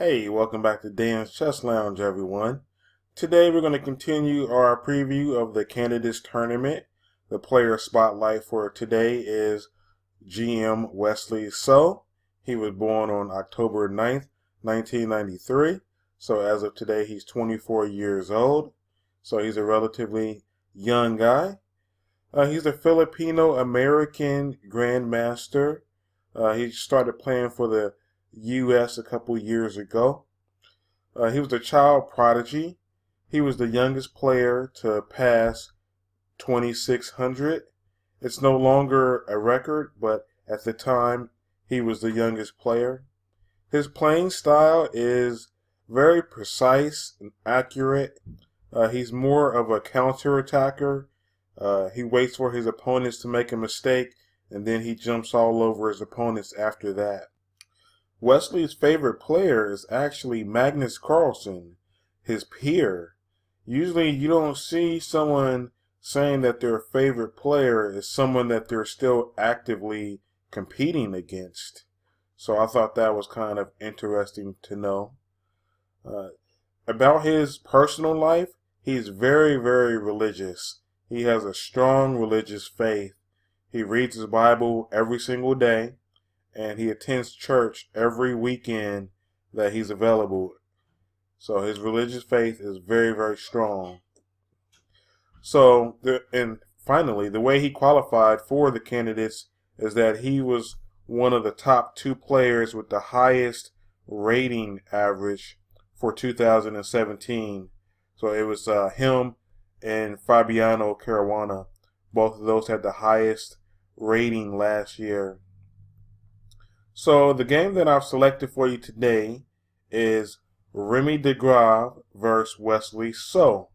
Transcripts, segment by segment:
Hey, welcome back to Dan's Chess Lounge, everyone. Today we're going to continue our preview of the Candidates Tournament. The player spotlight for today is GM Wesley So. He was born on October 9th, 1993. So as of today, he's 24 years old. So he's a relatively young guy. He's a Filipino-American Grandmaster. He started playing for the U.S. a couple years ago. He was a child prodigy. He was the youngest player to pass 2,600. It's no longer a record, but at the time, he was the youngest player. His playing style is very precise and accurate. He's more of a counterattacker. He waits for his opponents to make a mistake, and then he jumps all over his opponents after that. Wesley's favorite player is actually Magnus Carlsen, his peer. Usually you don't see someone saying that their favorite player is someone that they're still actively competing against. So I thought that was kind of interesting to know. About his personal life, he's very, very religious. He has a strong religious faith. He reads his Bible every single day, and he attends church every weekend that he's available. So his religious faith is very, very strong. So, and finally, the way he qualified for the candidates is that he was one of the top 2 players with the highest rating average for 2017. So it was him and Fabiano Caruana. Both of those had the highest rating last year. So the game that I've selected for you today is Remy Degraeve versus Wesley So.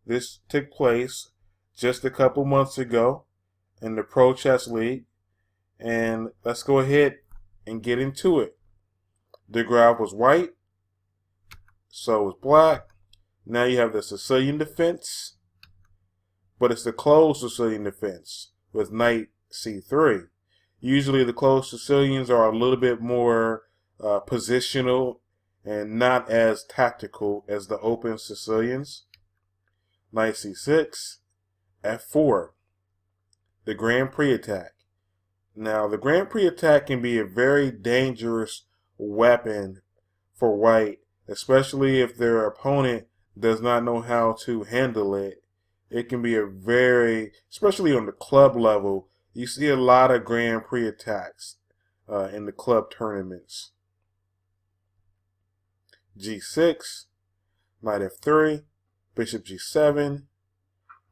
This took place just a couple months ago in the Pro Chess League. And let's go ahead and get into it. Degraeve was white, So was black. Now you have the Sicilian defense, but it's the closed Sicilian defense with knight c3. Usually the closed Sicilians are a little bit more positional and not as tactical as the open Sicilians. Knight c6, f4, the Grand Prix attack. Now the Grand Prix attack can be a very dangerous weapon for white, especially if their opponent does not know how to handle it. It can be a very, especially on the club level, you see a lot of Grand Prix attacks in the club tournaments. g6, knight f3, bishop g7,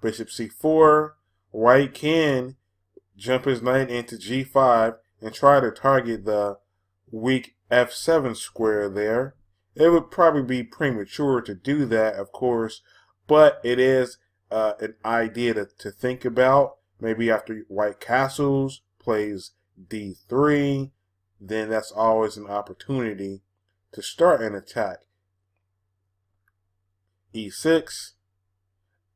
bishop c4. White can jump his knight into g5 and try to target the weak f7 square there. It would probably be premature to do that, of course, but it is an idea to think about. Maybe after white castles, plays d3, then that's always an opportunity to start an attack. e6,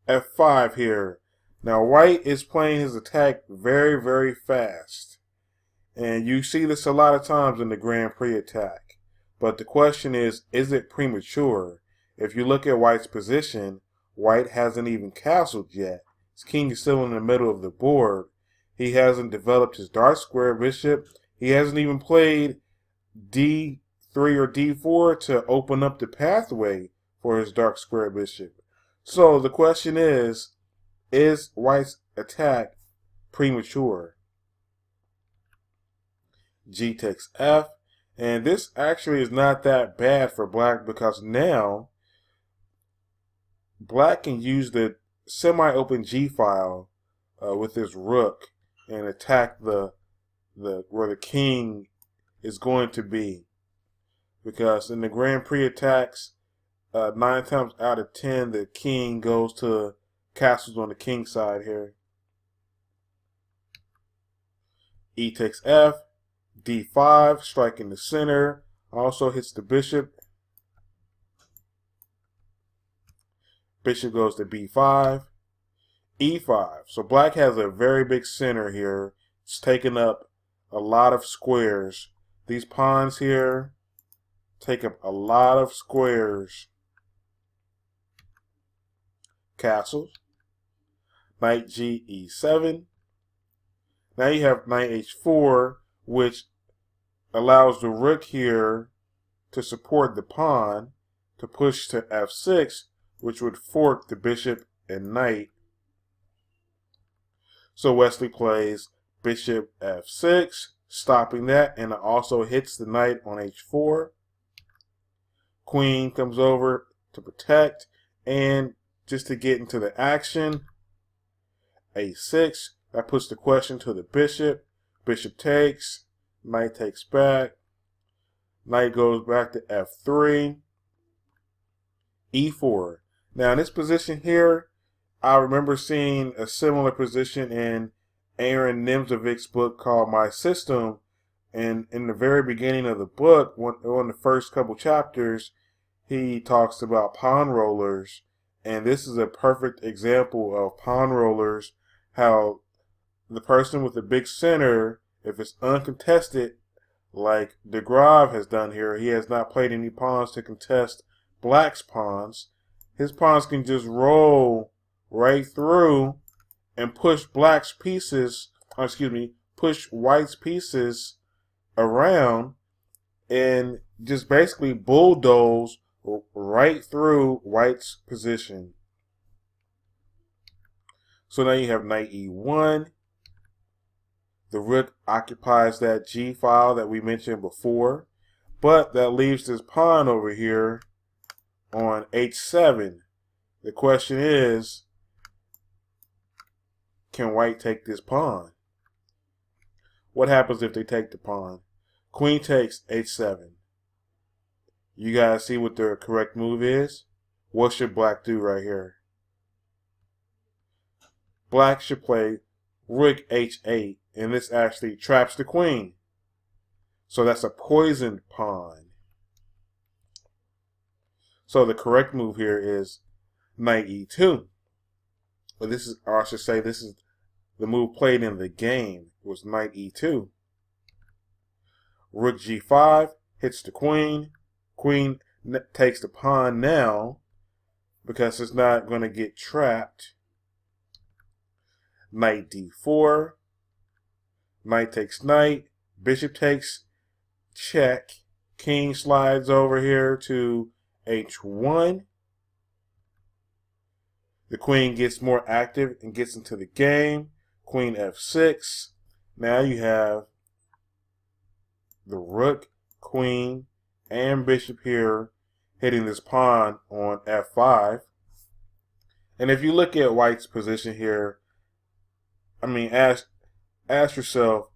f5 here. Now white is playing his attack very, very fast. And you see this a lot of times in the Grand Prix attack. But the question is it premature? If you look at white's position, white hasn't even castled yet. His king is still in the middle of the board. He hasn't developed his dark square bishop. He hasn't even played d3 or d4 to open up the pathway for his dark square bishop. So the question is white's attack premature? G takes f. And this actually is not that bad for black because now black can use the semi-open G file with his rook and attack the where the king is going to be, because in the Grand Prix attacks, 9 times out of 10 the king goes to castles on the king side here. E takes f, d5, striking the center, also hits the bishop. Bishop goes to b5, e5. So black has a very big center here. It's taking up a lot of squares. These pawns here take up a lot of squares. Castles. Knight G E7. Now you have Knight H4, which allows the rook here to support the pawn to push to F6, which would fork the bishop and knight. So Wesley plays bishop F6, stopping that, and it also hits the knight on H4. Queen comes over to protect, and just to get into the action, A6, that puts the question to the bishop. Bishop takes, knight takes back, knight goes back to F3, E4. Now in this position here, I remember seeing a similar position in Aaron Nimzovic's book called My System. And in the very beginning of the book, on the first couple chapters, he talks about pawn rollers. And this is a perfect example of pawn rollers, how the person with the big center, if it's uncontested, like Degraeve has done here, he has not played any pawns to contest black's pawns. His pawns can just roll right through and push black's pieces, push white's pieces around and just basically bulldoze right through white's position. So now you have knight E1. The rook occupies that G file that we mentioned before, but that leaves this pawn over here on H7. The question is, can white take this pawn? What happens if they take the pawn? Queen takes H7. You guys see what the correct move is? What should black do right here? Black should play rook H8, and this actually traps the queen. So that's a poisoned pawn. So the correct move here is knight E2. But this is, or I should say, this is the move played in the game, was knight E2. Rook G5 hits the queen. Queen takes the pawn now because it's not going to get trapped. Knight D4. Knight takes knight. Bishop takes check. King slides over here to H1. The queen gets more active and gets into the game. Queen F6. Now you have the rook, queen, and bishop here hitting this pawn on F5. And if you look at white's position here, I mean, ask yourself,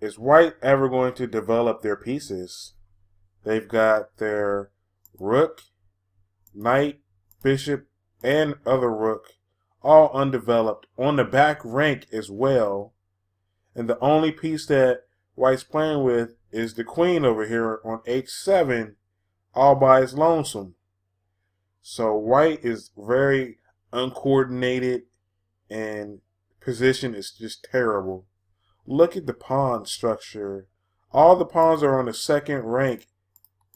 is white ever going to develop their pieces? They've got their rook, knight, bishop, and other rook all undeveloped on the back rank as well. And the only piece that white's playing with is the queen over here on H7 all by its lonesome. So white is very uncoordinated and position is just terrible. Look at the pawn structure. All the pawns are on the second rank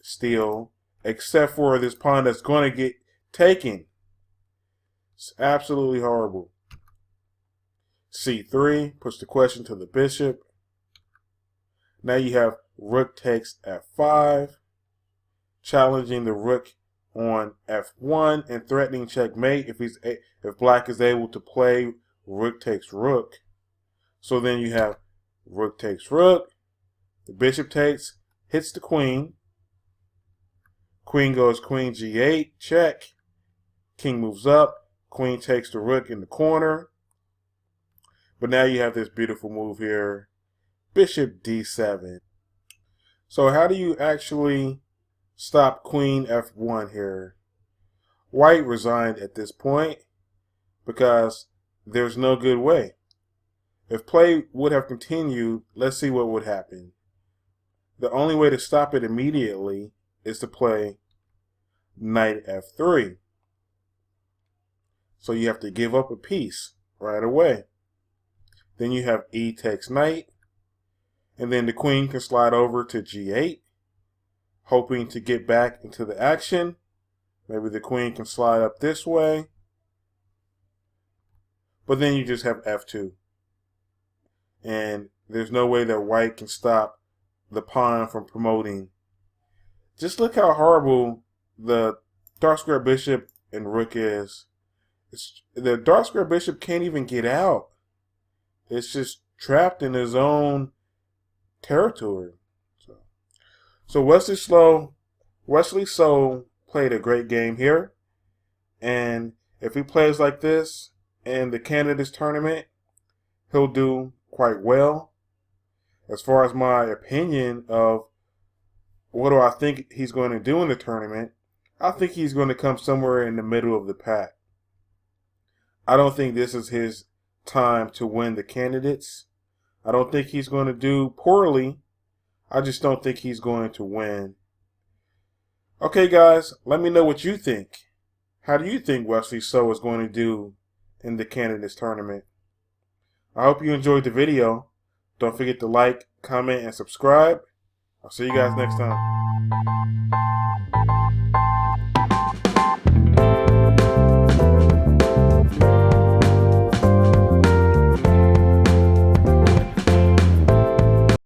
still, except for this pawn that's going to get taken. It's absolutely horrible. C3 puts the question to the bishop. Now you have rook takes F5, challenging the rook on F1 and threatening checkmate if black is able to play rook takes rook. So then you have rook takes rook, the bishop takes, hits the queen. Queen goes queen G8, check. King moves up, queen takes the rook in the corner. But now you have this beautiful move here, bishop D7. So how do you actually stop queen F1 here? White resigned at this point because there's no good way. If play would have continued, let's see what would happen. The only way to stop it immediately is to play knight F3. So you have to give up a piece right away. Then you have E takes knight. And then the queen can slide over to G8. hoping to get back into the action. Maybe the queen can slide up this way. But then you just have f2. And there's no way that white can stop the pawn from promoting. Just look how horrible the dark square bishop and rook is. The dark square bishop can't even get out. It's just trapped in his own territory. So Wesley So played a great game here. And if he plays like this in the Candidates tournament, he'll do quite well. As far as my opinion of what do I think he's going to do in the tournament, I think he's going to come somewhere in the middle of the pack. I don't think this is his time to win the Candidates. I don't think he's going to do poorly. I just don't think he's going to win. Okay, guys, let me know what you think. How do you think Wesley So is going to do in the Candidates tournament? I hope you enjoyed the video. Don't forget to like, comment, and subscribe. I'll see you guys next time.